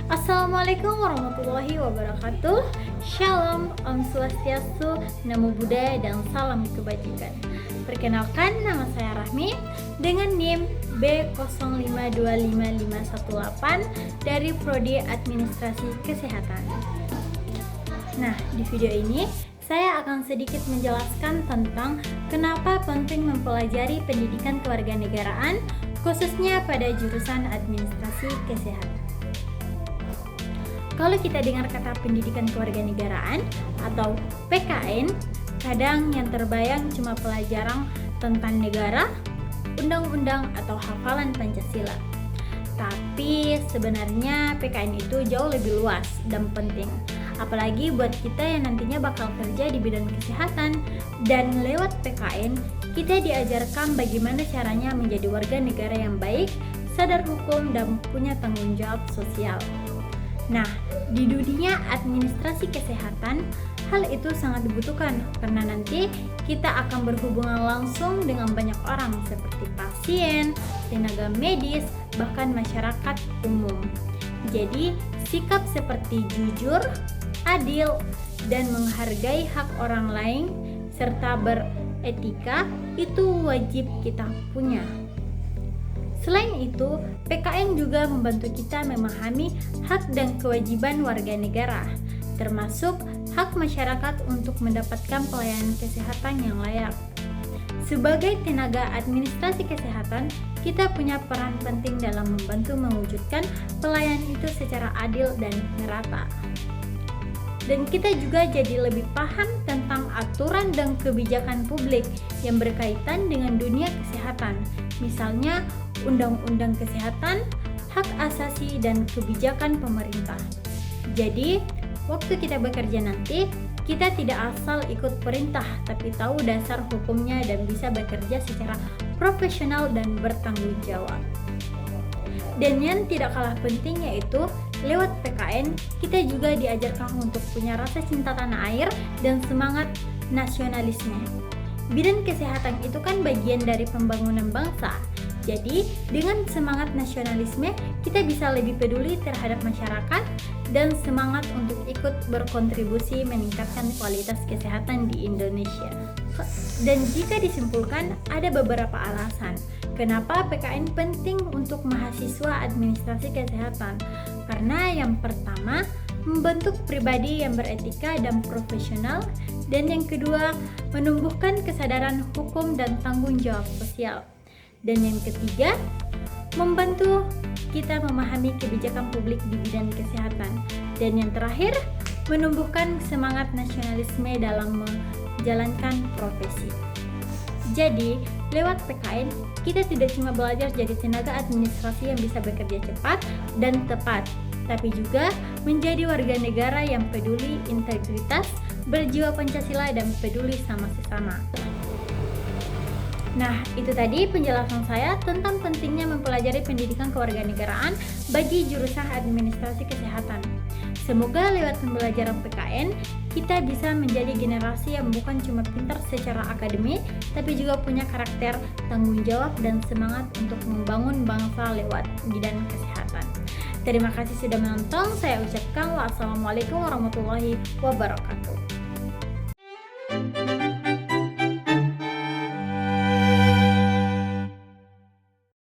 Assalamualaikum warahmatullahi wabarakatuh. Shalom, Om Swastiastu, Namo Buddhaya, dan salam kebajikan. Perkenalkan, nama saya Rahmi dengan NIM B05255518 dari Prodi Administrasi Kesehatan. Nah, di video ini saya akan sedikit menjelaskan tentang kenapa penting mempelajari pendidikan kewarganegaraan, khususnya pada jurusan Administrasi Kesehatan. Kalau kita dengar kata pendidikan kewarganegaraan atau PKN, kadang yang terbayang cuma pelajaran tentang negara, undang-undang, atau hafalan Pancasila. Tapi sebenarnya PKN itu jauh lebih luas dan penting, apalagi buat kita yang nantinya bakal kerja di bidang kesehatan. Dan lewat PKN, kita diajarkan bagaimana caranya menjadi warga negara yang baik, sadar hukum, dan punya tanggung jawab sosial. Nah, di dunia administrasi kesehatan, hal itu sangat dibutuhkan karena nanti kita akan berhubungan langsung dengan banyak orang seperti pasien, tenaga medis, bahkan masyarakat umum. Jadi, sikap seperti jujur, adil, dan menghargai hak orang lain serta beretika itu wajib kita punya. Selain itu, PKN juga membantu kita memahami hak dan kewajiban warga negara, termasuk hak masyarakat untuk mendapatkan pelayanan kesehatan yang layak. Sebagai tenaga administrasi kesehatan, kita punya peran penting dalam membantu mewujudkan pelayanan itu secara adil dan merata. Dan kita juga jadi lebih paham tentang aturan dan kebijakan publik yang berkaitan dengan dunia kesehatan, misalnya Undang-Undang Kesehatan, hak asasi, dan kebijakan pemerintah. Jadi, waktu kita bekerja nanti, kita tidak asal ikut perintah, tapi tahu dasar hukumnya dan bisa bekerja secara profesional dan bertanggung jawab. Dan yang tidak kalah penting yaitu, lewat PKN, kita juga diajarkan untuk punya rasa cinta tanah air dan semangat nasionalisme. Bidang kesehatan itu kan bagian dari pembangunan bangsa. Jadi, dengan semangat nasionalisme, kita bisa lebih peduli terhadap masyarakat dan semangat untuk ikut berkontribusi meningkatkan kualitas kesehatan di Indonesia. Dan jika disimpulkan, ada beberapa alasan kenapa PKN penting untuk mahasiswa administrasi kesehatan. Karena yang pertama, membentuk pribadi yang beretika dan profesional, dan yang kedua, menumbuhkan kesadaran hukum dan tanggung jawab sosial. Dan yang ketiga, membantu kita memahami kebijakan publik di bidang kesehatan. Dan yang terakhir, menumbuhkan semangat nasionalisme dalam menjalankan profesi. Jadi, lewat PKN, kita tidak cuma belajar jadi tenaga administrasi yang bisa bekerja cepat dan tepat, tapi juga menjadi warga negara yang peduli integritas, berjiwa Pancasila, dan peduli sama sesama. Nah, itu tadi penjelasan saya tentang pentingnya mempelajari pendidikan kewarganegaraan bagi jurusan administrasi kesehatan. Semoga lewat pembelajaran PKN, kita bisa menjadi generasi yang bukan cuma pintar secara akademik, tapi juga punya karakter, tanggung jawab, dan semangat untuk membangun bangsa lewat bidang kesehatan. Terima kasih sudah menonton. Saya ucapkan wassalamualaikum warahmatullahi wabarakatuh.